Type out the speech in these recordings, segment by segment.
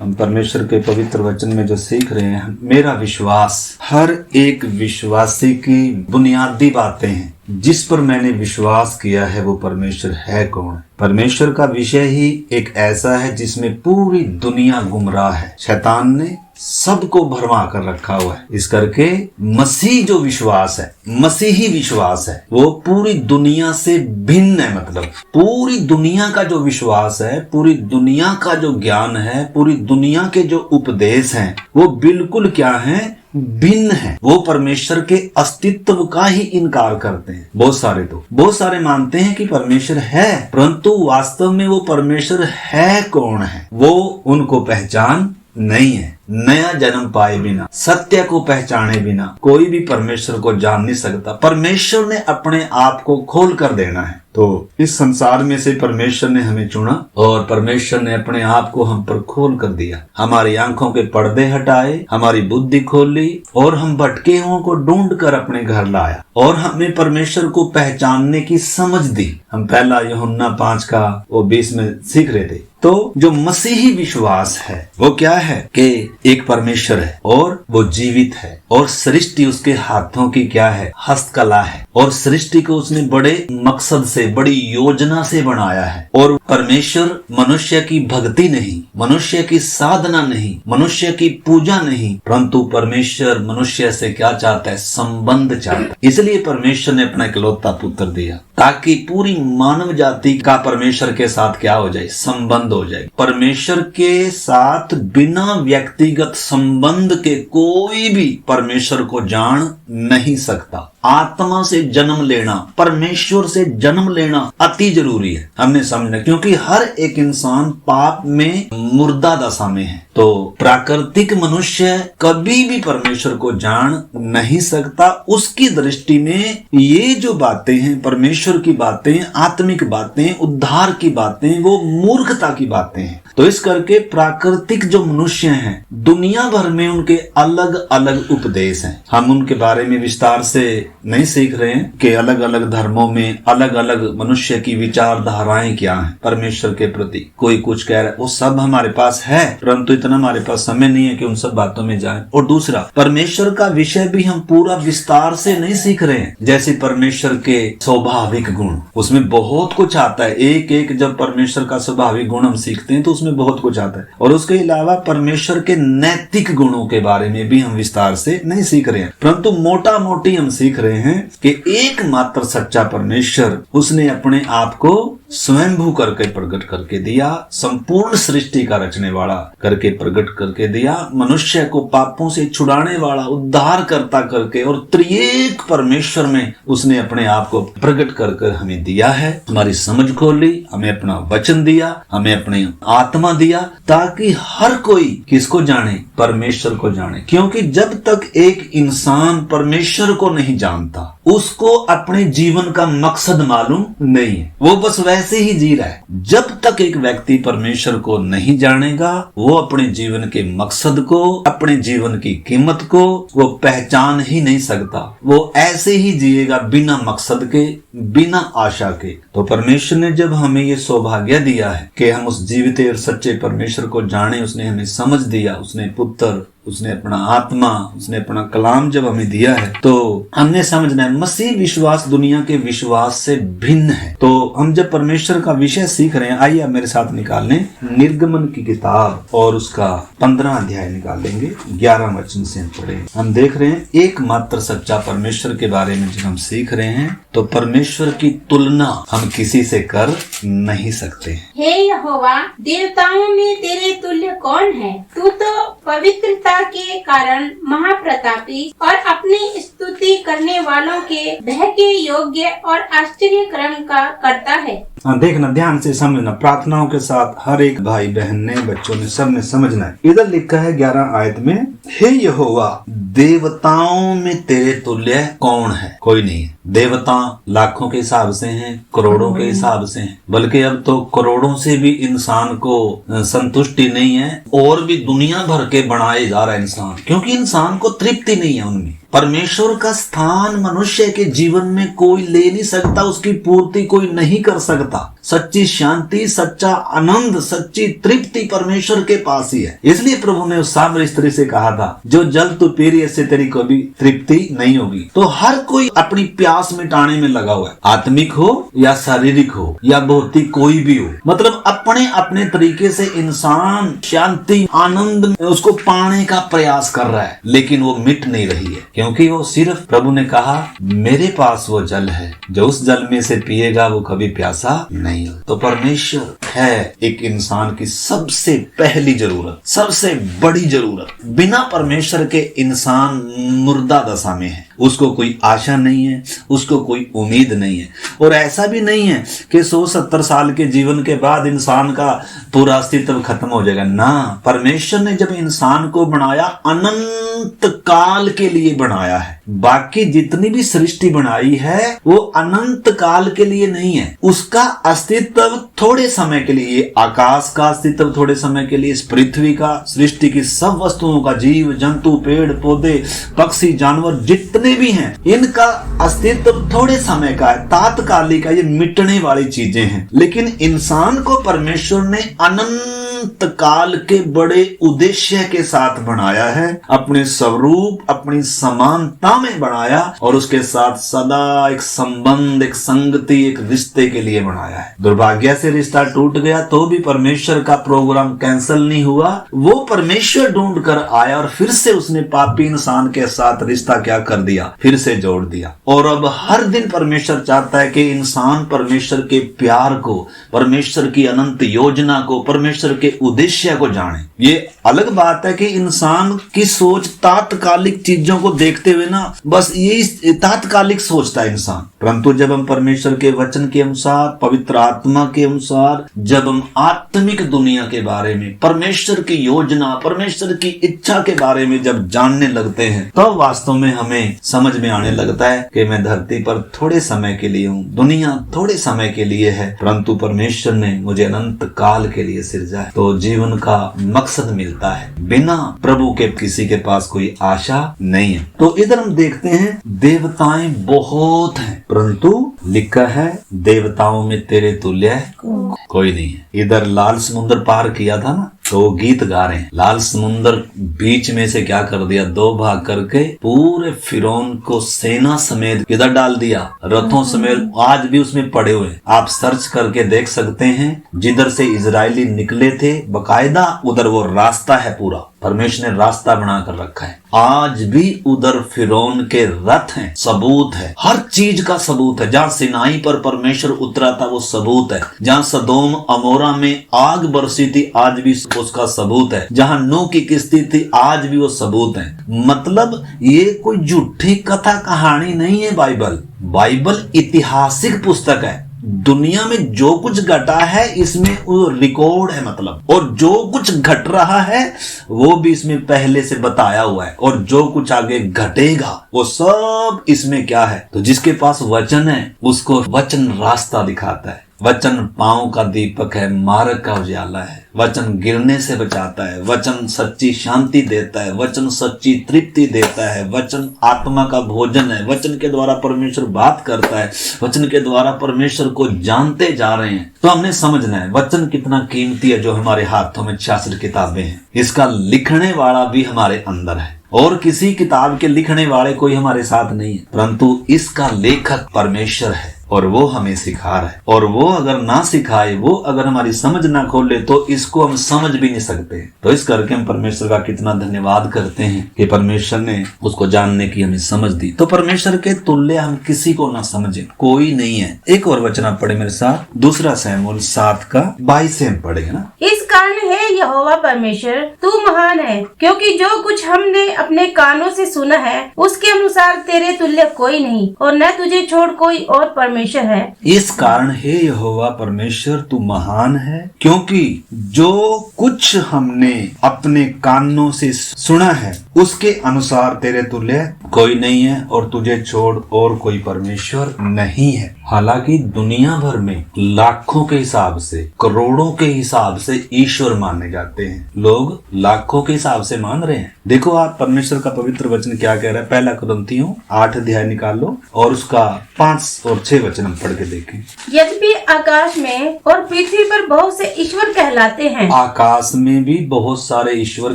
हम परमेश्वर के पवित्र वचन में जो सीख रहे हैं, मेरा विश्वास हर एक विश्वासी की बुनियादी बातें हैं। जिस पर मैंने विश्वास किया है वो परमेश्वर है कौन। परमेश्वर का विषय ही एक ऐसा है जिसमें पूरी दुनिया गुमराह है। शैतान ने सबको भरमा कर रखा हुआ है। इस करके मसीह जो विश्वास है, मसीही विश्वास है, वो पूरी दुनिया से भिन्न है। मतलब पूरी दुनिया का जो विश्वास है, पूरी दुनिया का जो ज्ञान है, पूरी दुनिया के जो उपदेश हैं, वो बिल्कुल क्या है, भिन्न है। वो परमेश्वर के अस्तित्व का ही इनकार करते हैं। बहुत सारे मानते हैं कि परमेश्वर है, परंतु वास्तव में वो परमेश्वर है कौन है वो उनको पहचान नहीं है। नया जन्म पाए बिना, सत्य को पहचाने बिना कोई भी परमेश्वर को जान नहीं सकता। परमेश्वर ने अपने आप को खोल कर देना है। तो इस संसार में से परमेश्वर ने हमें चुना और परमेश्वर ने अपने आप को हम पर खोल कर दिया। हमारी आंखों के पर्दे हटाए, हमारी बुद्धि खोल ली और हम भटके हुओं को ढूंढ कर अपने घर लाया और हमें परमेश्वर को पहचानने की समझ दी। हम पहला यूहन्ना 5 का वो 20 में सीख रहे थे। तो जो मसीही विश्वास है वो क्या है कि एक परमेश्वर है और वो जीवित है और सृष्टि उसके हाथों की क्या है, हस्तकला है, और सृष्टि को उसने बड़े मकसद से, बड़ी योजना से बनाया है। और परमेश्वर मनुष्य की भक्ति नहीं, मनुष्य की साधना नहीं, मनुष्य की पूजा नहीं, परंतु परमेश्वर मनुष्य से क्या चाहता है, संबंध चाहता है। इसलिए परमेश्वर ने अपना इकलौता पुत्र दिया ताकि पूरी मानव जाति का परमेश्वर के साथ क्या हो जाए, संबंध हो जाए। परमेश्वर के साथ बिना व्यक्तिगत संबंध के कोई भी परमेश्वर को जान नहीं सकता। आत्मा से जन्म लेना, परमेश्वर से जन्म लेना अति जरूरी है हमने समझना, क्योंकि हर एक इंसान पाप में मुर्दा दशा में है। तो प्राकृतिक मनुष्य कभी भी परमेश्वर को जान नहीं सकता। उसकी दृष्टि में ये जो बातें हैं, परमेश्वर की बातें, आत्मिक बातें, उद्धार की बातें, वो मूर्खता की बातें हैं। तो इस करके प्राकृतिक जो मनुष्य हैं, दुनिया भर में उनके अलग अलग उपदेश हैं। हम उनके बारे में विस्तार से नहीं सीख रहे हैं कि अलग अलग धर्मों में अलग अलग मनुष्य की विचारधाराएं क्या हैं परमेश्वर के प्रति। कोई कुछ कह रहा है, वो सब हमारे पास है, परंतु इतना हमारे पास समय नहीं है कि उन सब बातों में जाएं। और दूसरा, परमेश्वर का विषय भी हम पूरा विस्तार से नहीं सीख रहे हैं। जैसे परमेश्वर के स्वाभाविक गुण, उसमें बहुत कुछ आता है। एक एक जब परमेश्वर का स्वाभाविक गुण हम सीखते हैं तो उसमें बहुत कुछ आता है। और उसके अलावा परमेश्वर के नैतिक गुणों के बारे में भी हम विस्तार से नहीं सीख रहे हैं, परंतु मोटा मोटी हम सीख रहे हैं कि एकमात्र सच्चा परमेश्वर, उसने अपने आप को स्वयंभू करके प्रकट करके दिया, संपूर्ण सृष्टि का रचने वाला करके प्रकट करके दिया, मनुष्य को पापों से छुड़ाने वाला, उद्धार करता करके, और त्रिएक परमेश्वर में उसने अपने आप को प्रकट कर हमें दिया है। हमारी समझ खोल ली, हमें अपना वचन दिया, हमें अपनी आत्मा दिया, ताकि हर कोई किसको जाने, परमेश्वर को जाने। क्योंकि जब तक एक इंसान परमेश्वर को नहीं जानता, उसको अपने जीवन का मकसद मालूम नहीं है, वो बस वैसे ही जी रहा है। जब तक एक व्यक्ति परमेश्वर को नहीं जानेगा, वो अपने जीवन के मकसद को, अपने जीवन की कीमत को वो पहचान ही नहीं सकता। वो ऐसे ही जिएगा बिना मकसद के, बिना आशा के। तो परमेश्वर ने जब हमें ये सौभाग्य दिया है कि हम उस जीवित और सच्चे परमेश्वर को जाने, उसने हमें समझ दिया, उसने पुत्र, उसने अपना आत्मा, उसने अपना कलाम जब हमें दिया है, तो हमने समझना है मसीह विश्वास दुनिया के विश्वास से भिन्न है। तो हम जब परमेश्वर का विषय सीख रहे हैं, आइए आप मेरे साथ निकाल लें निर्गमन की किताब और उसका 15 अध्याय निकाल लेंगे, 11 वचन से पढ़े। हम देख रहे हैं एकमात्र सच्चा परमेश्वर के बारे में जब हम सीख रहे हैं, तो परमेश्वर की तुलना हम किसी से कर नहीं सकते। हे यहोवा, देवताओं में तेरे तुल्य कौन है? तू तो पवित्रता के कारण महाप्रतापी और अपनी स्तुति करने वालों के भय के योग्य और आश्चर्य क्रम का करता है। देखना, ध्यान से समझना, प्रार्थनाओं के साथ हर एक भाई बहन ने, बच्चों ने, सब ने समझना है। इधर लिखा है 11 आयत में, हे यहोवा, देवताओं में तेरे तुल्य कौन है? कोई नहीं है। देवता लाखों के हिसाब से हैं, करोड़ों के हिसाब से हैं, बल्कि अब तो करोड़ों से भी इंसान को संतुष्टि नहीं है, और भी दुनिया भर के बनाए जा रहा है इंसान, क्योंकि इंसान को तृप्ति नहीं है उनमें। परमेश्वर का स्थान मनुष्य के जीवन में कोई ले नहीं सकता, उसकी पूर्ति कोई नहीं कर सकता। सच्ची शांति, सच्चा आनंद, सच्ची तृप्ति परमेश्वर के पास ही है। इसलिए प्रभु ने उस सामरी स्त्री से कहा था, जो जल तू पी रही है इससे तेरी कभी तृप्ति नहीं होगी। तो हर कोई अपनी प्यास मिटाने में लगा हुआ है, आत्मिक हो या शारीरिक हो या भौतिक, कोई भी हो। मतलब अपने अपने तरीके से इंसान शांति आनंद उसको पाने का प्रयास कर रहा है, लेकिन वो मिट नहीं रही है, क्योंकि वो सिर्फ प्रभु ने कहा मेरे पास वो जल है, जो उस जल में से पिएगा वो कभी प्यासा नहीं हो। तो परमेश्वर है एक इंसान की सबसे पहली जरूरत, सबसे बड़ी जरूरत। बिना परमेश्वर के इंसान मुर्दा दशा में है, उसको कोई आशा नहीं है, उसको कोई उम्मीद नहीं है। और ऐसा भी नहीं है कि 170 साल के जीवन के बाद इंसान का पूरा अस्तित्व खत्म हो जाएगा ना। परमेश्वर ने जब इंसान को बनाया अनंत काल के लिए बनाया है। बाकी जितनी भी सृष्टि बनाई है वो अनंत काल के लिए नहीं है, उसका अस्तित्व थोड़े समय के लिए, आकाश का अस्तित्व थोड़े समय के लिए, इस पृथ्वी का, सृष्टि की सब वस्तुओं का, जीव जंतु पेड़ पौधे पक्षी जानवर जितने भी हैं, इनका अस्तित्व थोड़े समय का है, तात्कालिक है, ये मिटने वाली चीजें हैं। लेकिन इंसान को परमेश्वर ने अनंत काल के बड़े उद्देश्य के साथ बनाया है, अपने स्वरूप अपनी समानता में बनाया और उसके साथ सदा एक संबंध, एक संगति, एक रिश्ते के लिए बनाया है। दुर्भाग्य से रिश्ता टूट गया तो भी परमेश्वर का प्रोग्राम कैंसिल नहीं हुआ, वो परमेश्वर ढूंढ कर आया और फिर से उसने पापी इंसान के साथ रिश्ता क्या कर दिया, फिर से जोड़ दिया। और अब हर दिन परमेश्वर चाहता है कि इंसान परमेश्वर के प्यार को, परमेश्वर की अनंत योजना को, परमेश्वर के उद्देश्य को जाने। ये अलग बात है कि इंसान की सोच तात्कालिक चीजों को देखते हुए ना बस ये तात्कालिक सोचता है इंसान, परंतु जब हम परमेश्वर के वचन के अनुसार, पवित्र आत्मा के अनुसार, जब हम आत्मिक दुनिया के बारे में, परमेश्वर की योजना, परमेश्वर की इच्छा के बारे में जब जानने लगते हैं, तो वास्तव में हमें समझ में आने लगता है कि मैं धरती पर थोड़े समय के लिए हूँ, दुनिया थोड़े समय के लिए है, परंतु परमेश्वर ने मुझे अनंत काल के लिए सिरजा है। तो जीवन का मकसद मिलता है, बिना प्रभु के किसी के पास कोई आशा नहीं है। तो इधर हम देखते हैं देवताएं बहुत हैं, परंतु लिखा है देवताओं में तेरे तुल्य कोई नहीं है। इधर लाल समुद्र पार किया था ना, तो गीत गा रहे हैं, लाल समुद्र बीच में से क्या कर दिया, दो भाग करके पूरे फिरौन को सेना समेत किधर डाल दिया, रथों समेत, आज भी उसमें पड़े हुए। आप सर्च करके देख सकते हैं, जिधर से इजरायली निकले थे बकायदा उधर वो रास्ता है, पूरा परमेश्वर ने रास्ता बना कर रखा है। आज भी उधर फिरौन के रथ हैं, सबूत है, हर चीज का सबूत है। जहाँ सिनाई पर परमेश्वर उतरा था वो सबूत है, जहाँ सदोम अमोरा में आग बरसी थी आज भी उसका सबूत है, जहाँ नूह की किस्ती थी आज भी वो सबूत है। मतलब ये कोई झूठी कथा कहानी नहीं है। बाइबल ऐतिहासिक पुस्तक है, दुनिया में जो कुछ घटा है इसमें वो रिकॉर्ड है, मतलब, और जो कुछ घट रहा है वो भी इसमें पहले से बताया हुआ है, और जो कुछ आगे घटेगा वो सब इसमें क्या है। तो जिसके पास वचन है उसको वचन रास्ता दिखाता है, वचन पांव का दीपक है, मार्ग का उजाला है, वचन गिरने से बचाता है, वचन सच्ची शांति देता है, वचन सच्ची तृप्ति देता है, वचन आत्मा का भोजन है, वचन के द्वारा परमेश्वर बात करता है, वचन के द्वारा परमेश्वर को जानते जा रहे हैं। तो हमने समझना है वचन कितना कीमती है, जो हमारे हाथों में 66 किताबें हैं, इसका लिखने वाला भी हमारे अंदर है, और किसी किताब के लिखने वाले कोई हमारे साथ नहीं है, परंतु इसका लेखक परमेश्वर है और वो हमें सिखा रहा है। और वो अगर ना सिखाए, वो अगर हमारी समझ ना खोले तो इसको हम समझ भी नहीं सकते। तो इस करके हम परमेश्वर का कितना धन्यवाद करते हैं कि परमेश्वर ने उसको जानने की हमें समझ दी। तो परमेश्वर के तुल्य हम किसी को ना समझे, कोई नहीं है। एक और वचन आप पढ़े मेरे साथ, 2 शमूएल 7:22 से हम पढ़ेंगे ना। इस कारण है यहोवा परमेश्वर तू महान है, क्योंकि जो कुछ हमने अपने कानों से सुना है उसके अनुसार तेरे तुल्य कोई नहीं, और न तुझे छोड़ कोई और परमेश्वर है। इस कारण हे यहोवा परमेश्वर तू महान है, क्योंकि जो कुछ हमने अपने कानों से सुना है उसके अनुसार तेरे तुल्य कोई नहीं है, और तुझे छोड़ और कोई परमेश्वर नहीं है। हालांकि दुनिया भर में लाखों के हिसाब से, करोड़ों के हिसाब से ईश्वर माने जाते हैं। लोग लाखों के हिसाब से मान रहे हैं। देखो आप परमेश्वर का पवित्र वचन क्या कह रहा है। पहला कुरिन्थियों 8 अध्याय निकाल लो और उसका 5 और 6 वचन हम पढ़ के देखें। यद्यपि आकाश में और पृथ्वी पर बहुत से ईश्वर कहलाते हैं। आकाश में भी बहुत सारे ईश्वर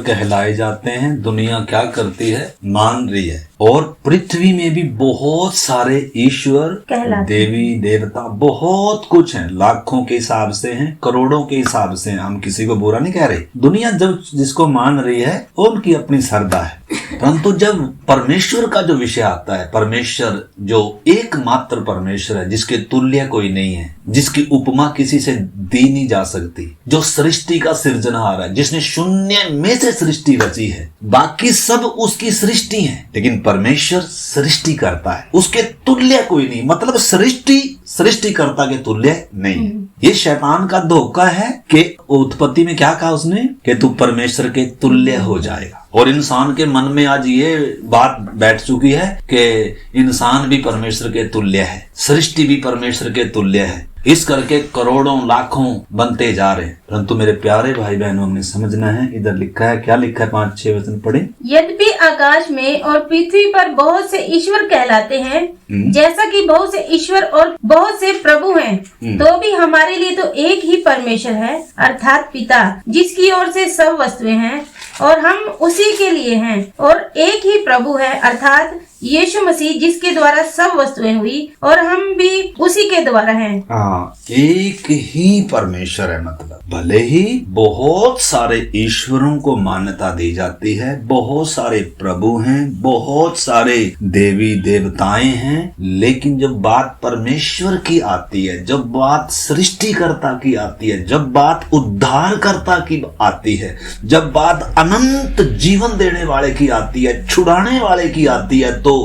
कहलाए जाते हैं। दुनिया क्या करती है? मान रही है। और पृथ्वी में भी बहुत सारे ईश्वर, देवी देवता, बहुत कुछ हैं। लाखों के हिसाब से हैं, करोड़ों के हिसाब से हैं। हम किसी को बुरा नहीं कह रहे। दुनिया जब जिसको मान रही है उनकी अपनी श्रद्धा है। परंतु जब परमेश्वर का जो विषय आता है, परमेश्वर जो एकमात्र परमेश्वर है, जिसके तुल्य कोई नहीं है, जिसकी उपमा किसी से दी नहीं जा सकती, जो सृष्टि का सृजनहार है, जिसने शून्य में से सृष्टि रची है, बाकी सब उसकी सृष्टि है, लेकिन परमेश्वर सृष्टि करता है, उसके तुल्य कोई नहीं। मतलब सृष्टिकर्ता के तुल्य नहीं। ये शैतान का धोखा है कि उत्पत्ति में क्या कहा उसने कि तू परमेश्वर के तुल्य हो जाएगा। और इंसान के मन में आज ये बात बैठ चुकी है कि इंसान भी परमेश्वर के तुल्य है, सृष्टि भी परमेश्वर के तुल्य है। इस करके करोड़ों लाखों बनते जा रहे हैं। परंतु मेरे प्यारे भाई बहनों, हमने समझना है। इधर लिखा है, क्या लिखा है? 5-6 वचन पढ़े। यद्यपि आकाश में और पृथ्वी पर बहुत से ईश्वर कहलाते हैं, जैसा कि बहुत से ईश्वर और बहुत से प्रभु हैं, तो भी हमारे लिए तो एक ही परमेश्वर है, अर्थात पिता, जिसकी ओर से सब वस्तुएं हैं और हम उसी के लिए हैं। और एक ही प्रभु है, अर्थात यीशु मसीह, जिसके द्वारा सब वस्तुएं हुई और हम भी उसी के द्वारा हैं। हाँ, एक ही परमेश्वर है। मतलब भले ही बहुत सारे ईश्वरों को मान्यता दी जाती है, बहुत सारे प्रभु हैं, बहुत सारे देवी देवताएं हैं, लेकिन जब बात परमेश्वर की आती है, जब बात सृष्टिकर्ता की आती है, जब बात उद्धारकर्ता की आती है, जब बात अनंत जीवन देने वाले की आती है, छुड़ाने वाले की आती है, तो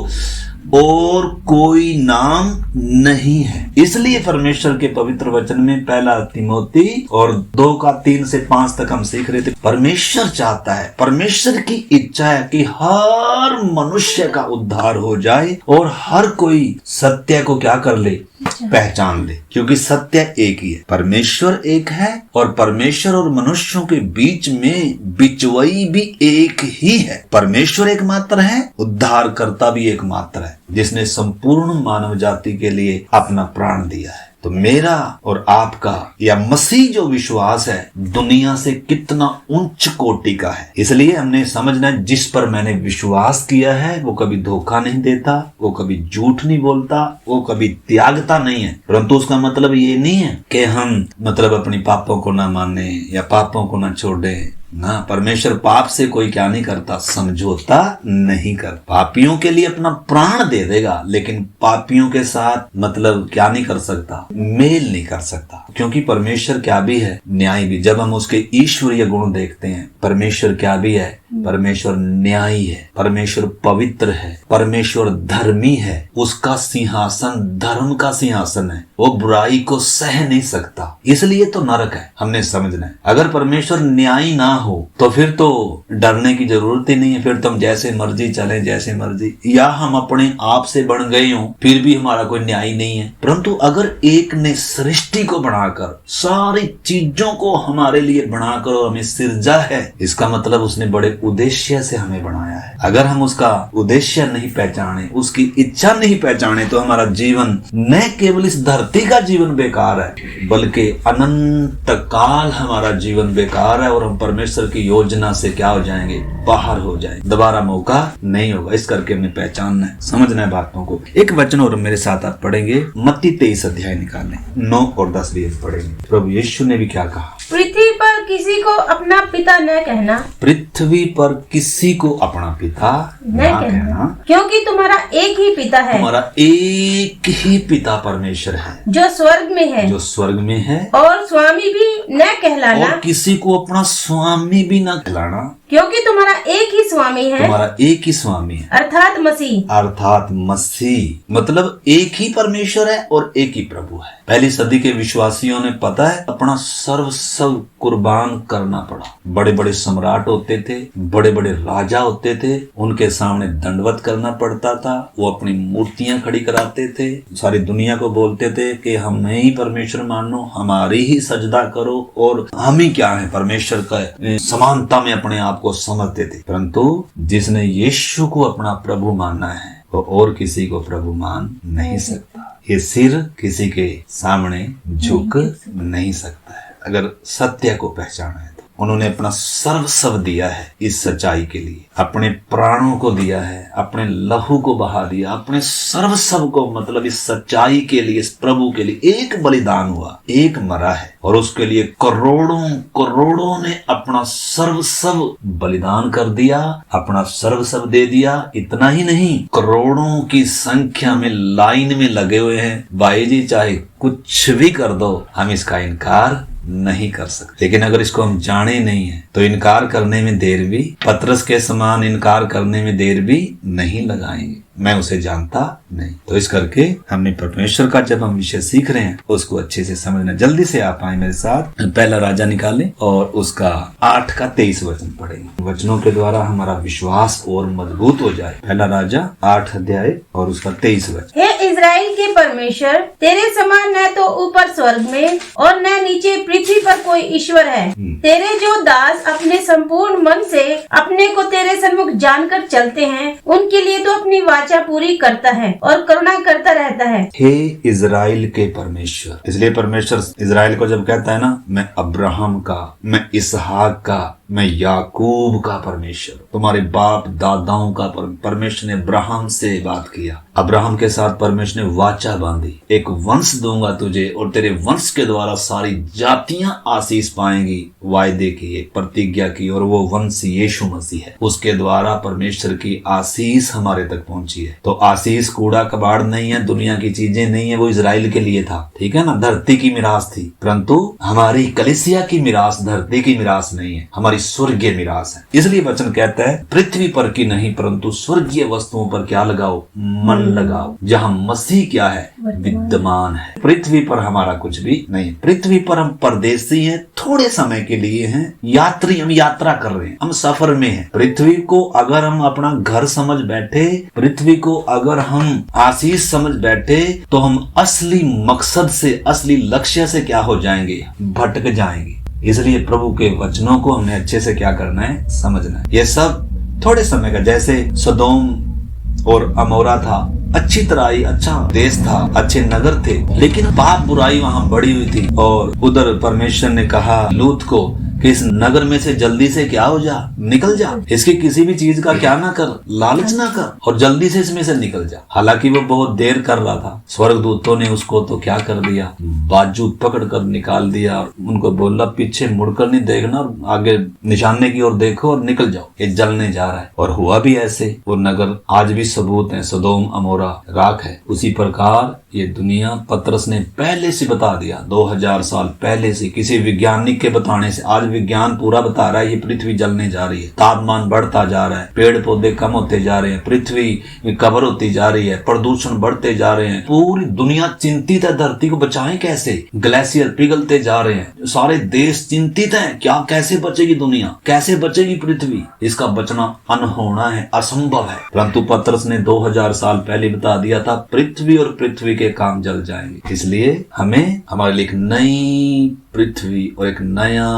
और कोई नाम नहीं है। इसलिए परमेश्वर के पवित्र वचन में 1 तिमोथी और 2:3 से 5 तक हम सीख रहे थे। परमेश्वर चाहता है, परमेश्वर की इच्छा है कि हर मनुष्य का उद्धार हो जाए और हर कोई सत्य को क्या कर ले? पहचान ले। क्योंकि सत्य एक ही है, परमेश्वर एक है और परमेश्वर और मनुष्यों के बीच में बिचवई भी एक ही है। परमेश्वर एकमात्र है, उद्धारकर्ता भी एकमात्र है, जिसने संपूर्ण मानव जाति के लिए अपना प्राण दिया है। तो मेरा और आपका या मसीह जो विश्वास है दुनिया से कितना उच्च कोटि का है। इसलिए हमने समझना है, जिस पर मैंने विश्वास किया है वो कभी धोखा नहीं देता, वो कभी झूठ नहीं बोलता, वो कभी त्यागता नहीं है। परंतु उसका मतलब ये नहीं है कि हम मतलब अपनी पापों को ना माने या पापों को ना छोड़े ना। परमेश्वर पाप से कोई क्या नहीं करता? समझौता नहीं कर। पापियों के लिए अपना प्राण दे देगा, लेकिन पापियों के साथ मतलब क्या नहीं कर सकता? मेल नहीं कर सकता। क्योंकि परमेश्वर क्या भी है? न्याय भी। जब हम उसके ईश्वरीय गुण देखते हैं, परमेश्वर क्या भी है? परमेश्वर न्यायी है, परमेश्वर पवित्र है, परमेश्वर धर्मी है। उसका सिंहासन धर्म का सिंहासन है, वो बुराई को सह नहीं सकता। इसलिए तो नरक है। हमने समझना है, अगर परमेश्वर न्यायी ना हो तो फिर तो डरने की जरूरत ही नहीं है। फिर तो हम जैसे मर्जी चले, जैसे मर्जी, या हम अपने आप से बन गए हों फिर भी हमारा कोई न्याय नहीं है। परंतु अगर एक ने सृष्टि को बनाकर, सारी चीजों को हमारे लिए बनाकर हमें सिरजा है, इसका मतलब उसने बड़े उद्देश्य से हमें बनाया है। अगर हम उसका उद्देश्य नहीं पहचाने, उसकी इच्छा नहीं पहचाने, तो हमारा जीवन न केवल इस धरती का जीवन बेकार है, बल्कि अनंत काल हमारा जीवन बेकार है और हम परमेश्वर की योजना से क्या हो जाएंगे? बाहर हो जाएंगे। दोबारा मौका नहीं होगा। इस करके हमें पहचानना है, समझना है बातों को। एक वचन और मेरे साथ आप पढ़ेंगे, मत्ती 23 अध्याय निकालें, 9 और 10 भी पढ़ेंगे। प्रभु यीशु ने भी क्या कहा? पृथ्वी पर किसी को अपना पिता न कहना। पृथ्वी पर किसी को अपना पिता न कहना, क्योंकि तुम्हारा एक ही पिता है। तुम्हारा एक ही पिता परमेश्वर है, जो स्वर्ग में है, जो स्वर्ग में है। और स्वामी भी न कहलाना, और किसी को अपना स्वामी भी न कहलाना, क्योंकि तुम्हारा एक ही स्वामी है। तुम्हारा एक ही स्वामी है, अर्थात मसीह। अर्थात मसीह। मतलब एक ही परमेश्वर है और एक ही प्रभु है। पहली सदी के विश्वासी विश्वासियों ने पता है अपना सर्वस्व कुर्बान करना पड़ा। बड़े बड़े सम्राट होते थे, बड़े बड़े राजा होते थे, उनके सामने दंडवत करना पड़ता था। वो अपनी मूर्तियां खड़ी कराते थे, सारी दुनिया को बोलते थे कि हमें ही परमेश्वर मानो, हमारी ही सजदा करो, और हम ही क्या है, परमेश्वर का समानता में अपने आप को समझते थे। परंतु जिसने यीशु को अपना प्रभु माना है वो और किसी को प्रभु मान नहीं सकता। ये सिर किसी के सामने झुक नहीं सकता है। अगर सत्य को पहचाना है तो उन्होंने अपना सर्वस्व दिया है इस सच्चाई के लिए, अपने प्राणों को दिया है, अपने लहू को बहा दिया, अपने सर्वस्व को, मतलब इस सच्चाई के लिए, इस प्रभु के लिए एक बलिदान हुआ, एक मरा है, और उसके लिए करोड़ों करोड़ों ने अपना सर्वस्व बलिदान कर दिया, अपना सर्वस्व दे दिया। इतना ही नहीं, करोड़ों की संख्या में लाइन में लगे हुए हैं, भाई जी चाहे कुछ भी कर दो, हम इसका इनकार नहीं कर सकते। लेकिन अगर इसको हम जाने नहीं है तो इनकार करने में देर भी, पतरस के समान इनकार करने में देर भी नहीं लगाएंगे। मैं उसे जानता नहीं। तो इस करके हमने परमेश्वर का जब हम विषय सीख रहे हैं उसको अच्छे से समझना। जल्दी से आप आए मेरे साथ, पहला राजा निकालें और उसका 8 का 23 वचन पढ़ेंगे। वचनों के द्वारा हमारा विश्वास और मजबूत हो जाए। पहला राजा 8 अध्याय और उसका 23 वचन। हे इज़राइल के परमेश्वर, तेरे समान न तो ऊपर स्वर्ग में और न नीचे पृथ्वी पर कोई ईश्वर है। तेरे जो दास अपने संपूर्ण मन से अपने को तेरे सन्मुख जानकर चलते हैं, उनके लिए तो अपनी वाचा पूरी करता है और करुणा करता रहता है। हे इज़राइल के परमेश्वर, इसलिए परमेश्वर इज़राइल को जब कहता है ना, मैं अब्राहम का, मैं इसहाक का, मैं याकूब का परमेश्वर, तुम्हारे बाप दादाओं का परमेश्वर ने अब्राहम से बात किया। अब्राहम के साथ परमेश्वर ने वाचा बांधी, एक वंश दूंगा तुझे और तेरे वंश के द्वारा सारी जातियां आशीष पाएंगी। वायदे की, एक प्रतिज्ञा की, और वो वंश यीशु मसीह है। उसके द्वारा परमेश्वर की आशीष हमारे तक पहुंची है। तो आशीष कूड़ा कबाड़ नहीं है, दुनिया की चीजें नहीं है, वो इज़राइल के लिए था, ठीक है ना, धरती की मिरास थी। परंतु हमारी कलीसिया की मिरास धरती की मिरास नहीं है, हमारी स्वर्गीय मिरास है। इसलिए वचन कहता है पृथ्वी पर की नहीं परंतु स्वर्गीय वस्तुओं पर क्या लगाओ, मन लगाओ, जहाँ मसीह क्या है, विद्यमान है। पृथ्वी पर हमारा कुछ भी नहीं। पृथ्वी पर हम परदेसी हैं, थोड़े समय के लिए हैं, यात्री, हम यात्रा कर रहे हैं, हम सफर में हैं। पृथ्वी को अगर हम अपना घर समझ बैठे, पृथ्वी को अगर हम आशीष समझ बैठे, तो हम असली मकसद से, असली लक्ष्य से क्या हो जाएंगे, भटक जाएंगे। इसलिए प्रभु के वचनों को हमने अच्छे से क्या करना है, समझना है। ये सब थोड़े समय का, जैसे सदोम और अमोरा था, अच्छी तरह अच्छा देश था, अच्छे नगर थे, लेकिन पाप बुराई वहाँ बढ़ी हुई थी। और उधर परमेश्वर ने कहा लूत को कि इस नगर में से जल्दी से क्या हो जा, निकल जा, इसकी किसी भी चीज का क्या ना कर, लालच ना कर, और जल्दी से इसमें से निकल जा। हालांकि वो बहुत देर कर रहा था। स्वर्गदूतों ने उसको तो क्या कर दिया, बाजू पकड़ कर निकाल दिया, उनको बोला पीछे मुड़कर नहीं देखना और आगे निशाने की ओर देखो और निकल जाओ, ये जलने जा रहा है। और हुआ भी ऐसे। वो नगर आज भी सबूत है, सदोम अमोरा राख है। उसी प्रकार ये दुनिया पतरस ने पहले से बता दिया, 2000 साल पहले से, किसी वैज्ञानिक के बताने से। आज विज्ञान पूरा बता रहा है ये पृथ्वी जलने जा रही है, तापमान बढ़ता जा रहा है, पेड़ पौधे कम होते जा रहे हैं, पृथ्वी कवर होती जा रही है, प्रदूषण बढ़ते जा रहे हैं, पूरी दुनिया चिंतित है, धरती को बचाएं कैसे, ग्लेशियर पिघलते जा रहे हैं, सारे देश चिंतित हैं, क्या कैसे बचेगी दुनिया, कैसे बचेगी पृथ्वी। इसका बचना अनहोना है, असंभव है। परंतु पतरस ने 2000 साल पहले बता दिया था पृथ्वी और पृथ्वी के काम जल जाएंगे। इसलिए हमें हमारे लिए एक नई पृथ्वी और एक नया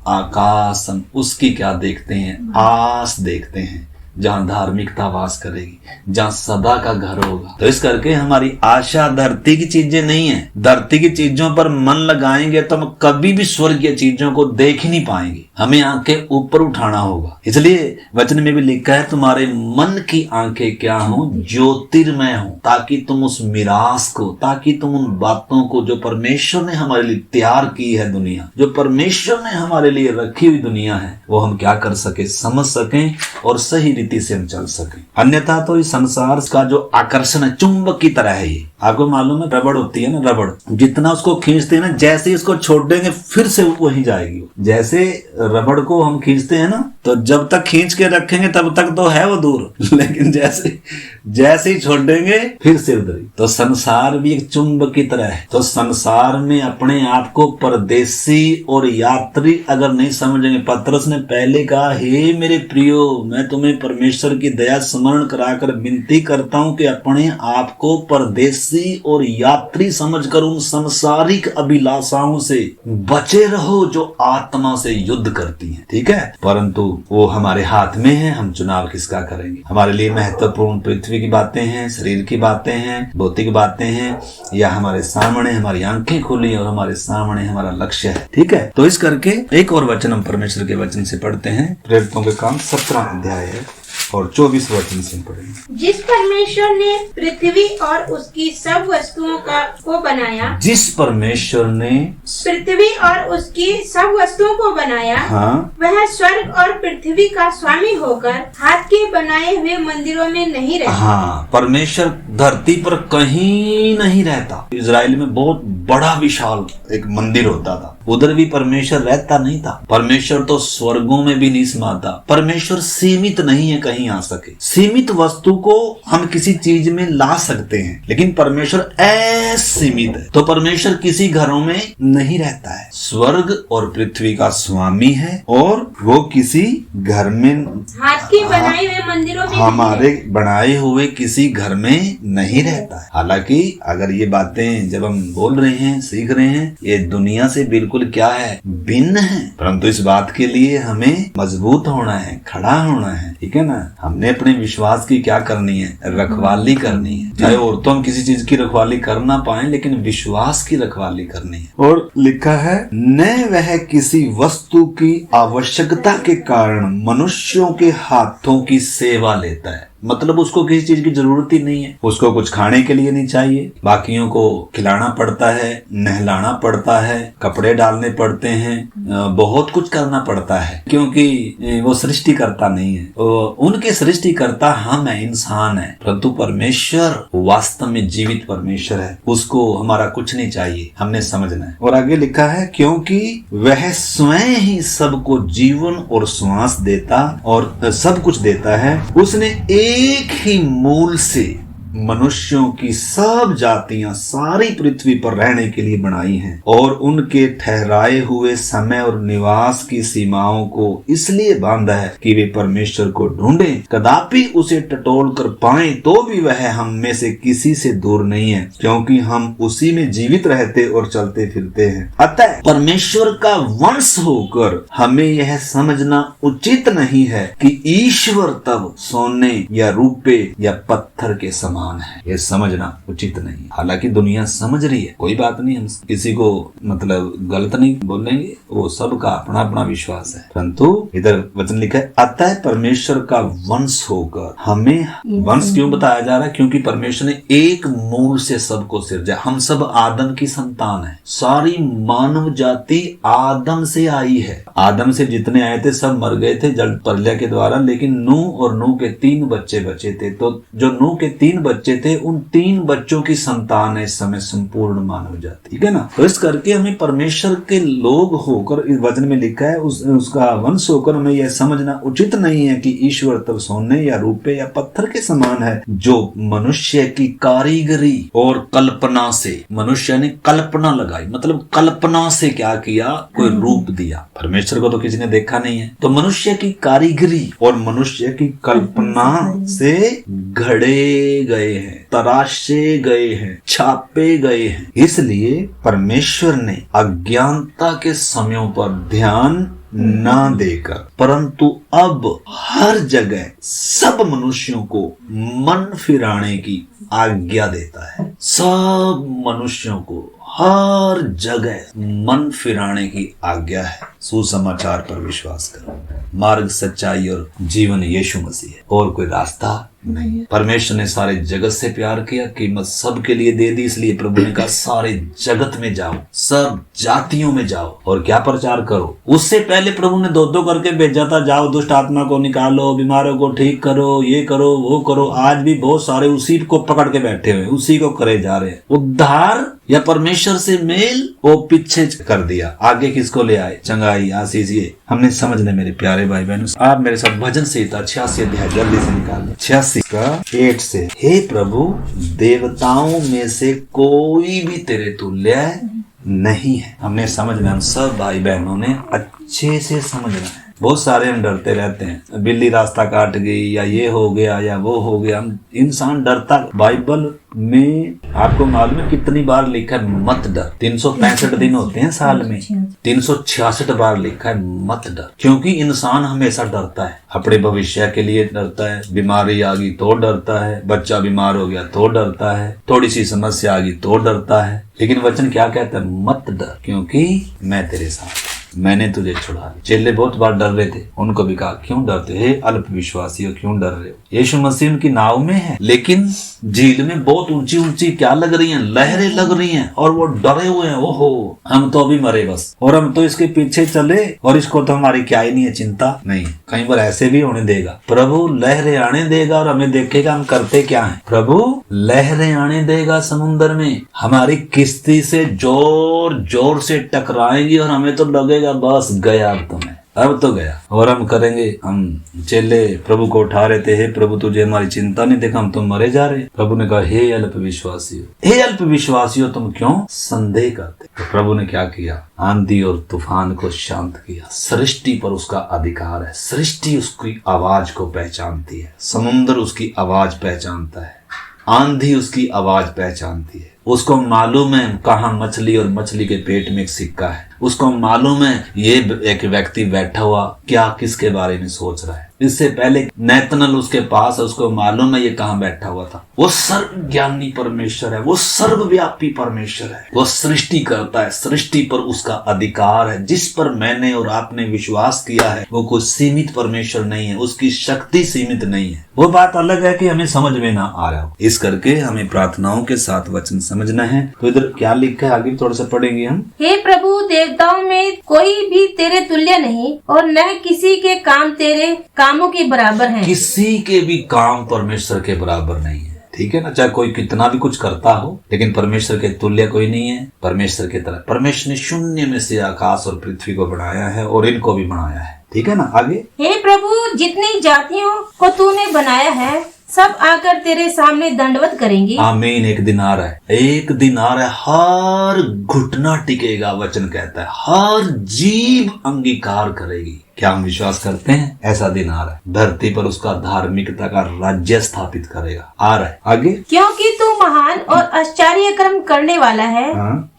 आकाश, हम उसकी क्या देखते हैं, आस देखते हैं, जहाँ धार्मिकता वास करेगी, जहाँ सदा का घर होगा। तो इस करके हमारी आशा धरती की चीजें नहीं है। धरती की चीजों पर मन लगाएंगे तो हम कभी भी स्वर्गीय चीजों को देख ही नहीं पाएंगे, हमें आंखें ऊपर उठाना होगा। इसलिए वचन में भी लिखा है तुम्हारे मन की आंखें क्या हो, ज्योतिर्मय हो, ताकि तुम उस मिरास को, ताकि तुम उन बातों को जो परमेश्वर ने हमारे लिए तैयार की है, दुनिया जो परमेश्वर ने हमारे लिए रखी हुई दुनिया है, वो हम क्या कर सके, समझ सकें और सही रीति से हम चल सकें। अन्यथा तो इस संसार का जो आकर्षण है चुंबक की तरह है। ये आपको मालूम है, रबड़ होती है ना, रबड़ जितना उसको खींचते हैं ना, जैसे ही उसको छोड़ देंगे फिर से वहीं जाएगी। जैसे रबड़ को हम खींचते हैं ना, तो जब तक खींच के रखेंगे तब तक तो है वो दूर, लेकिन जैसे जैसे ही छोड़ देंगे फिर से उधर ही। तो संसार भी एक चुंबक की तरह है। तो संसार में अपने आप को परदेसी और यात्री अगर नहीं समझेंगे, पतरस ने पहले कहा, हे मेरे प्रियो, मैं तुम्हें परमेश्वर की दया स्मरण कराकर विनती करता हूं कि अपने आप को परदेसी और यात्री समझकर उन संसारिक अभिलाषाओं से बचे रहो जो आत्मा से युद्ध करती हैं। ठीक है, परंतु वो हमारे हाथ में है, हम चुनाव किसका करेंगे। हमारे लिए महत्वपूर्ण पृथ्वी की बातें हैं, शरीर की बातें हैं, भौतिक बातें हैं, या हमारे सामने हमारी आंखें खुली और हमारे सामने हमारा लक्ष्य है। ठीक है, तो इस करके एक और वचन हम परमेश्वर के वचन से पढ़ते हैं। प्रेरितों के काम 17 अध्याय है और 24 वचन से पढ़ेंगे। जिस परमेश्वर ने पृथ्वी और उसकी सब वस्तुओं को बनाया, जिस परमेश्वर ने पृथ्वी और उसकी सब वस्तुओं को बनाया, हाँ, वह स्वर्ग और पृथ्वी का स्वामी होकर हाथ के बनाए हुए मंदिरों में नहीं रहता। हाँ, परमेश्वर धरती पर कहीं नहीं रहता। इजराइल में बहुत बड़ा विशाल एक मंदिर होता था, उधर भी परमेश्वर रहता नहीं था। परमेश्वर तो स्वर्गों में भी नहीं समाता। परमेश्वर सीमित नहीं है कहीं आ सके। सीमित वस्तु को हम किसी चीज में ला सकते हैं, लेकिन परमेश्वर असीमित है। तो परमेश्वर किसी घरों में नहीं रहता है। स्वर्ग और पृथ्वी का स्वामी है और वो किसी घर में, हाथ के बनाए हुए मंदिरों में हमारे बनाए हुए किसी घर में नहीं रहता है। हालांकि अगर ये बातें जब हम बोल रहे हैं, सीख रहे हैं, ये दुनिया से बिल्कुल क्या है, भिन्न है, परंतु इस बात के लिए हमें मजबूत होना है, खड़ा होना है। ठीक है ना, हमने अपने विश्वास की क्या करनी है, रखवाली करनी है। चाहे और तो हम किसी चीज की रखवाली कर ना पाए, लेकिन विश्वास की रखवाली करनी है। और लिखा है, न वह किसी वस्तु की आवश्यकता के कारण मनुष्यों के हाथों की सेवा लेता है। मतलब उसको किसी चीज की जरूरत ही नहीं है, उसको कुछ खाने के लिए नहीं चाहिए, बाकियों को खिलाना पड़ता है, नहलाना पड़ता है, कपड़े डालने पड़ते हैं, बहुत कुछ करना पड़ता है, क्योंकि वो सृष्टिकर्ता नहीं है। उनके सृष्टिकर्ता हम है, इंसान है, परंतु परमेश्वर वास्तव में जीवित परमेश्वर है, उसको हमारा कुछ नहीं चाहिए, हमने समझना है। और आगे लिखा है, क्योंकि वह स्वयं ही सबको जीवन और श्वास देता और सब कुछ देता है। उसने एक ही मूल से मनुष्यों की सब जातियां सारी पृथ्वी पर रहने के लिए बनाई हैं और उनके ठहराए हुए समय और निवास की सीमाओं को इसलिए बांधा है कि वे परमेश्वर को ढूंढें, कदापि उसे टटोल कर पाएं, तो भी वह हम में से किसी से दूर नहीं है, क्योंकि हम उसी में जीवित रहते और चलते फिरते हैं। अतः परमेश्वर का वंश होकर हमें यह समझना उचित नहीं है कि ईश्वर तब सोने या रूपे या पत्थर के समान है। ये समझना उचित नहीं। हालांकि दुनिया समझ रही है, कोई बात नहीं, हम किसी को मतलब गलत नहीं बोलेंगे, वो सबका अपना अपना विश्वास है। परंतु इधर वचन लिखा है, अतः परमेश्वर का वंश होकर हमें, वंश क्यों बताया जा रहा है, क्योंकि परमेश्वर ने एक मूल से सबको सिरजा। हम सब आदम की संतान है, सारी मानव जाति आदम से आई है। आदम से जितने आए थे सब मर गए थे जल प्रलय के द्वारा, लेकिन नूह और नूह के 3 बच्चे बचे थे। तो जो नूह के 3 बच्चे थे, उन 3 बच्चों की संतान है इस समय संपूर्ण मानव जाति। ठीक है ना, तो इस करके हमें परमेश्वर के लोग होकर, इस वचन में लिखा है, उसका वंश होकर हमें यह समझना उचित नहीं है कि ईश्वर तब सोने या रूपे या पत्थर के समान है, जो मनुष्य की कारीगरी और कल्पना से, मनुष्य ने कल्पना लगाई, मतलब कल्पना से क्या किया, कोई रूप दिया। परमेश्वर को तो किसी ने देखा नहीं है, तो मनुष्य की कारीगरी और मनुष्य की कल्पना से घड़े गए हैं, तराशे गए हैं, छापे गए हैं। इसलिए परमेश्वर ने अज्ञानता के समयों पर ध्यान ना देकर, परंतु अब हर जगह सब मनुष्यों को मन फिराने की आज्ञा देता है। सब मनुष्यों को हर जगह मन फिराने की आज्ञा है। सुसमाचार पर विश्वास करो। मार्ग, सच्चाई और जीवन यीशु मसीह है, और कोई रास्ता नहीं है। परमेश्वर ने सारे जगत से प्यार किया, कीमत सबके लिए दे दी, इसलिए प्रभु ने कहा सारे जगत में जाओ, सब जातियों में जाओ और क्या प्रचार करो। उससे पहले प्रभु ने 2-2 करके भेजा था, जाओ दुष्ट आत्मा को निकालो, बीमारों को ठीक करो, ये करो वो करो। आज भी बहुत सारे उसी को पकड़ के बैठे हुए, उसी को करे जा रहे हैं। उद्धार या परमेश्वर से मेल वो पीछे कर दिया, आगे किसको ले आए, चंगाई, आशीष। ये हमने समझना मेरे प्यारे भाई बहनों। आप मेरे साथ भजन संहिता 86 अध्याय जल्दी से निकाल लें। 86 उनासी का 8 से, हे प्रभु देवताओं में से कोई भी तेरे तुल्य नहीं है। हमने समझना, हम सब भाई बहनों ने अच्छे से समझना है। बहुत सारे हम डरते रहते हैं, बिल्ली रास्ता काट गई या ये हो गया या वो हो गया, हम इंसान डरता। बाइबल में आपको मालूम है कितनी बार लिखा है मत डर। 365 दिन होते हैं साल में, 366 बार लिखा है मत डर, क्योंकि इंसान हमेशा डरता है। अपने भविष्य के लिए डरता है, बीमारी आ गई तो डरता है, बच्चा बीमार हो गया तो डरता है, थोड़ी सी समस्या आ गई तो डरता है। लेकिन वचन क्या कहता है? मत डर, क्योंकि मैं तेरे साथ, मैंने तुझे छुड़ा। चेले बहुत बार डर रहे थे, उनको भी कहा क्यों डरते हे अल्प विश्वासियों, क्यों डर रहे हो? यीशु मसीह उनकी नाव में है, लेकिन झील में बहुत ऊंची ऊंची क्या लग रही हैं, लहरें लग रही हैं, और वो डरे हुए हैं। ओहो हम तो अभी मरे बस, और हम तो इसके पीछे चले, और इसको तो हमारी क्या ही नहीं है चिंता। नहीं, कई बार ऐसे भी होने देगा। प्रभु लहरें आने देगा और हमें देखेगा हम करते क्या है। प्रभु लहरें आने देगा समुन्द्र में, हमारी किश्ती से जोर जोर से टकराएंगी और हमें तो लगेगा बस गया अब तो गया। और हम करेंगे, हम चेले प्रभु को उठा रहे थे, हे प्रभु तुझे हमारी चिंता नहीं, देखा हम तो मरे जा रहे। प्रभु ने कहा हे अल्प विश्वासियों, हे अल्प विश्वासियों तुम क्यों संदेह करते? तो प्रभु ने क्या किया? आंधी और तूफान को शांत किया। सृष्टि पर उसका अधिकार है, सृष्टि उसकी आवाज को पहचानती है, समुद्र उसकी आवाज पहचानता है, आंधी उसकी आवाज पहचानती है। उसको मालूम है कहाँ मछली और मछली के पेट में एक सिक्का है। उसको मालूम है ये एक व्यक्ति बैठा हुआ क्या किसके बारे में सोच रहा है। इससे पहले नैतनल उसके पास है, उसको मालूम है ये कहाँ बैठा हुआ था। वो सर्वज्ञानी परमेश्वर है, वो सर्वव्यापी परमेश्वर है, वो सृष्टि करता है, सृष्टि पर उसका अधिकार है। जिस पर मैंने और आपने विश्वास किया है वो कोई सीमित परमेश्वर नहीं है, उसकी शक्ति सीमित नहीं है। वो बात अलग है कि हमें समझ में ना आ रहा हो, इस करके हमें प्रार्थनाओं के साथ वचन समझना है। तो इधर क्या लिखा है आगे थोड़ा सा पढ़ेंगे हम। हे प्रभु देवताओं में कोई भी तेरे तुल्य नहीं, और न किसी के काम तेरे कामों के बराबर हैं। किसी के भी काम परमेश्वर के बराबर नहीं है, ठीक है ना। चाहे कोई कितना भी कुछ करता हो, लेकिन परमेश्वर के तुल्य कोई नहीं है। परमेश्वर के तरह परमेश्वर ने शून्य में से आकाश और पृथ्वी को बनाया है और इनको भी बनाया है, ठीक है ना। आगे, हे प्रभु जितनी जातियों को तूने बनाया है सब आकर तेरे सामने दंडवत करेंगी। आमीन। एक दिन आ रहा है, एक दिन आ रहा है, हर घुटना टिकेगा। वचन कहता है हर जीभ अंगीकार करेगी। क्या हम विश्वास करते हैं? ऐसा दिन आ रहा है, धरती पर उसका धार्मिकता का राज्य स्थापित करेगा। आ रहा है आगे, क्योंकि तू महान और आश्चर्य कर्म करने वाला है।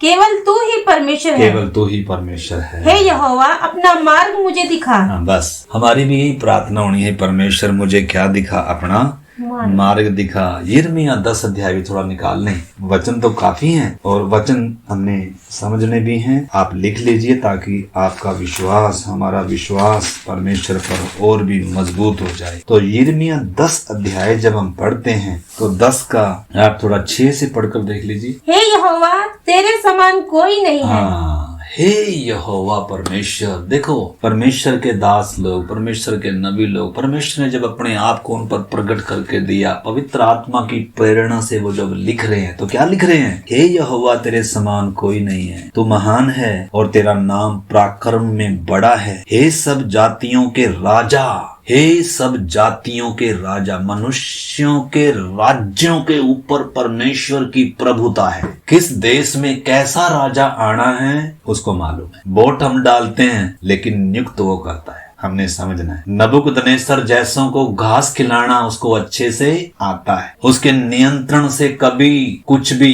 केवल तू ही परमेश्वर है, केवल तू ही परमेश्वर है। हे यहोवा अपना मार्ग मुझे दिखा। बस हमारी भी यही प्रार्थना होनी है, परमेश्वर मुझे क्या दिखा? अपना मार्ग दिखा। यिर्मयाह 10 अध्याय भी थोड़ा निकाल लें, वचन तो काफी हैं और वचन हमने समझने भी हैं। आप लिख लीजिए ताकि आपका विश्वास, हमारा विश्वास परमेश्वर पर और भी मजबूत हो जाए। तो यिर्मयाह 10 अध्याय जब हम पढ़ते हैं तो 10 का आप थोड़ा 6 से पढ़कर देख लीजिए। हे यहोवा तेरे समान कोई नहीं है। हे यहोवा परमेश्वर। देखो परमेश्वर के दास लोग, परमेश्वर के नबी लोग, परमेश्वर ने जब अपने आप को उन पर प्रकट करके दिया, पवित्र आत्मा की प्रेरणा से वो जब लिख रहे हैं तो क्या लिख रहे हैं? हे यहोवा तेरे समान कोई नहीं है, तू महान है और तेरा नाम पराक्रम में बड़ा है। हे सब जातियों के राजा, हे सब जातियों के राजा। मनुष्यों के राज्यों के ऊपर परमेश्वर की प्रभुता है। किस देश में कैसा राजा आना है उसको मालूम है। वोट हम डालते हैं लेकिन नियुक्त वो करता है, हमने समझना है। नबूकदनेस्सर जैसों को घास खिलाना उसको अच्छे से आता है, उसके नियंत्रण से कभी कुछ भी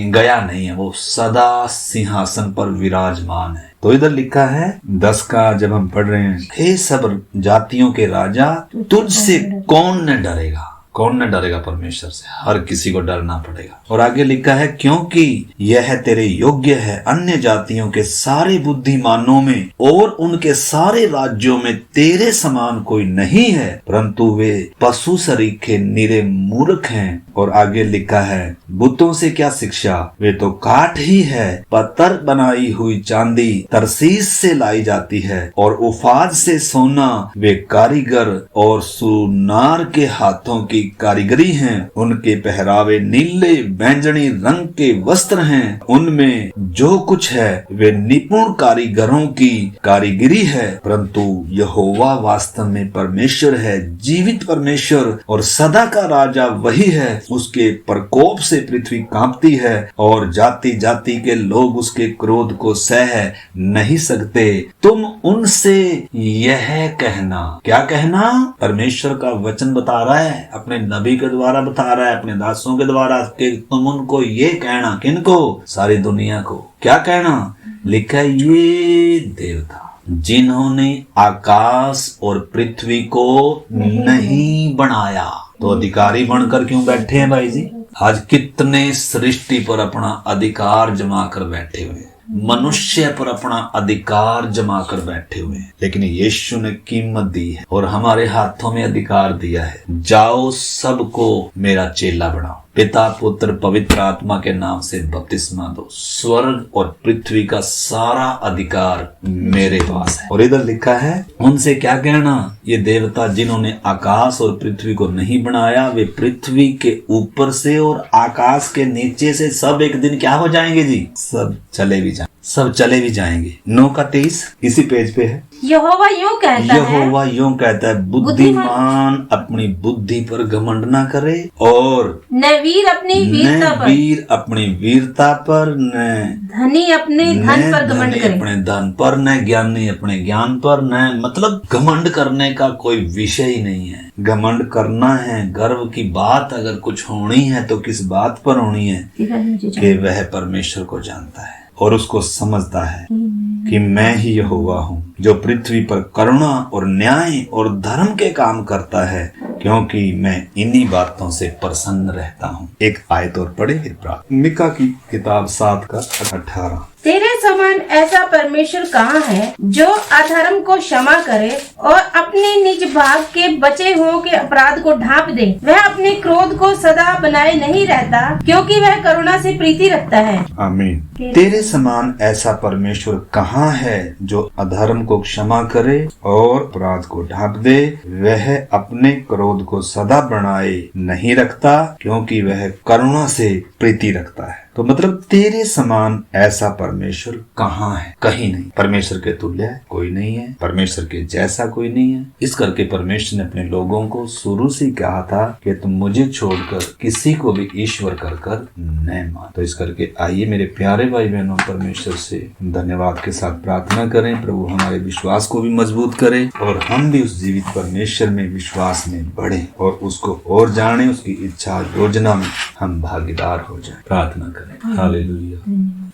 गया नहीं है, वो सदा सिंहासन पर विराजमान है। तो इधर लिखा है 10 का जब हम पढ़ रहे हैं, हे सब जातियों के राजा तुझसे कौन न डरेगा। कौन न डरेगा? परमेश्वर से हर किसी को डरना पड़ेगा। और आगे लिखा है क्योंकि यह तेरे योग्य है, अन्य जातियों के सारे बुद्धिमानों में और उनके सारे राज्यों में तेरे समान कोई नहीं है, परंतु वे पशु सरीखे निरे मूर्ख हैं। और आगे लिखा है बुतों से क्या शिक्षा, वे तो काठ ही है, पत्थर बनाई हुई चांदी तरसीस से लाई जाती है और उफाज से सोना वे कारीगर और सुनार के हाथों की कारीगरी है। उनके पहरावे नीले बैंगनी रंग के वस्त्र हैं। उनमें जो कुछ है वे निपुण कारीगरों की कारीगरी है। परंतु यहोवा वास्तव में परमेश्वर है, जीवित परमेश्वर और सदा का राजा वही है। उसके प्रकोप से पृथ्वी कांपती है और जाति जाति के लोग उसके क्रोध को सह नहीं सकते। तुम उनसे यह कहना, क्या कहना? परमेश्वर का वचन बता रहा है, अपने नबी के द्वारा बता रहा है, अपने दासों के द्वारा, कि तुम उनको ये कहना, किनको? सारी दुनिया को। क्या कहना? लिखा है, ये देवता जिन्होंने आकाश और पृथ्वी को नहीं बनाया। तो अधिकारी बनकर क्यों बैठे हैं भाई जी? आज कितने सृष्टि पर अपना अधिकार जमा कर बैठे हुए हैं, मनुष्य पर अपना अधिकार जमा कर बैठे हुए हैं। लेकिन यीशु ने कीमत दी है और हमारे हाथों में अधिकार दिया है, जाओ सबको मेरा चेला बनाओ, पिता पुत्र पवित्र आत्मा के नाम से बपतिस्मा दो। स्वर्ग और पृथ्वी का सारा अधिकार मेरे पास है। और इधर लिखा है, उनसे क्या कहना? ये देवता जिन्होंने आकाश और पृथ्वी को नहीं बनाया, वे पृथ्वी के ऊपर से और आकाश के नीचे से सब एक दिन क्या हो जाएंगे जी? सब चले भी जाएंगे, सब चले भी जाएंगे। 9:23 इसी पेज पे है। यहोवा यूं कहता है, यहोवा यूं कहता है, बुद्धिमान अपनी बुद्धि पर घमंड ना करे और न वीर अपनी वीरता पर, वीर अपनी वीरता पर, न धनी अपने धन पर घमंड करे, अपने धन पर, न ज्ञानी अपने ज्ञान पर। न मतलब घमंड करने का कोई विषय ही नहीं है। घमंड करना है, गर्व की बात अगर कुछ होनी है तो किस बात पर होनी है? कि वह परमेश्वर को जानता है और उसको समझता है कि मैं ही यहोवा हूँ जो पृथ्वी पर करुणा और न्याय और धर्म के काम करता है, क्योंकि मैं इन्हीं बातों से प्रसन्न रहता हूँ। एक आयत और पढ़े फिर प्रार्थना। मिका की किताब 7:18। तेरे समान ऐसा परमेश्वर कहाँ है जो अधर्म को क्षमा करे और अपने निज भाग के बचे हुओं के अपराध को ढांप दे। वह अपने क्रोध को सदा बनाए नहीं रहता, क्योंकि वह करुणा से प्रीति रखता है। आमीन। तेरे समान ऐसा परमेश्वर कहाँ है जो अधर्म को क्षमा करे और अपराध को ढांप दे। वह अपने क्रोध को सदा बनाए नहीं रखता, क्योंकि वह करुणा से प्रीति रखता है। तो मतलब तेरे समान ऐसा परमेश्वर कहाँ है? कहीं नहीं। परमेश्वर के तुल्य कोई नहीं है, परमेश्वर के जैसा कोई नहीं है। इस करके परमेश्वर ने अपने लोगों को शुरू से कहा था कि तुम मुझे छोड़कर किसी को भी ईश्वर कर कर न मान। तो इस करके आइए मेरे प्यारे भाई बहनों, परमेश्वर से धन्यवाद के साथ प्रार्थना करें, प्रभु हमारे विश्वास को भी मजबूत करे और हम भी उस जीवित परमेश्वर में विश्वास में बढ़े और उसको और जाने, उसकी इच्छा योजना में हम भागीदार हो जाए। प्रार्थना करें। हालेलुया।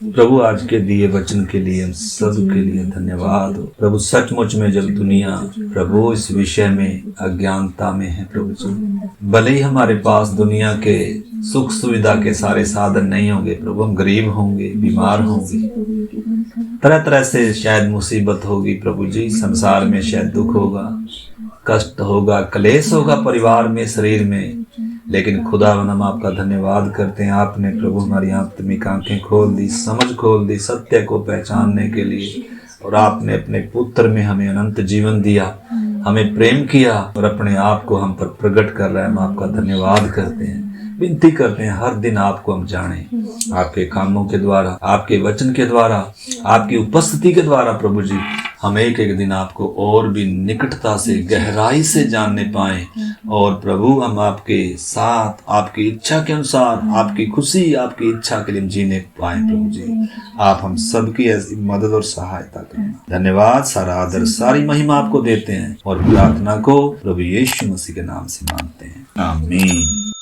प्रभु आज के दिए वचन के लिए हम सब के लिए धन्यवाद हो प्रभु। सचमुच में जब दुनिया प्रभु इस विषय में अज्ञानता में है प्रभु जी, भले ही हमारे पास दुनिया के सुख सुविधा के सारे साधन नहीं होंगे प्रभु, हम गरीब होंगे, बीमार होंगे, तरह तरह से शायद मुसीबत होगी प्रभु जी, संसार में शायद दुख होगा, कष्ट होगा, क्लेश होगा परिवार में, शरीर में, लेकिन खुदावन हम आपका धन्यवाद करते हैं। आपने प्रभु हमारी आत्मिक आंखें खोल दी, समझ खोल दी सत्य को पहचानने के लिए, और आपने अपने पुत्र में हमें अनंत जीवन दिया, हमें प्रेम किया और अपने आप को हम पर प्रकट कर रहे हैं। हम आपका धन्यवाद करते हैं, विनती करते हैं हर दिन आपको हम जाने, आपके कामों के द्वारा, आपके वचन के द्वारा, आपकी उपस्थिति के द्वारा प्रभु जी हम एक एक दिन आपको और भी निकटता से, गहराई से जानने पाए और प्रभु हम आपके साथ, आपकी इच्छा के अनुसार, आपकी खुशी, आपकी इच्छा के लिए जीने पाए प्रभु जी। आप हम सबकी ऐसी मदद और सहायता करना। धन्यवाद, सारा आदर, सारी महिमा आपको देते हैं और प्रार्थना को प्रभु यीशु मसीह के नाम से मांगते हैं। आमीन।